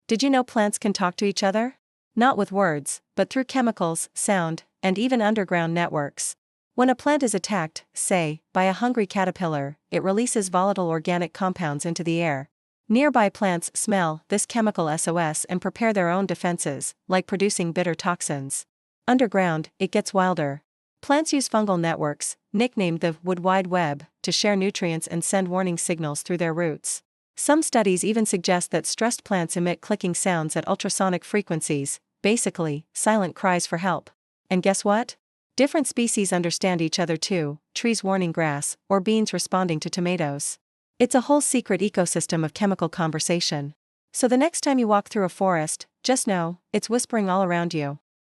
Did you know plants can talk to each other? Not with words, but through chemicals, sound, and even underground networks. When a plant is attacked, say, by a hungry caterpillar, it releases volatile organic compounds into the air. Nearby plants smell this chemical SOS and prepare their own defenses, like producing bitter toxins. Underground, it gets wilder. Plants use fungal networks, nicknamed the Wood Wide Web, to share nutrients and send warning signals through their roots. Some studies even suggest that stressed plants emit clicking sounds at ultrasonic frequencies, basically, silent cries for help. And guess what? Different species understand each other too, trees warning grass, or beans responding to tomatoes. It's a whole secret ecosystem of chemical conversation. So the next time you walk through a forest, just know, it's whispering all around you.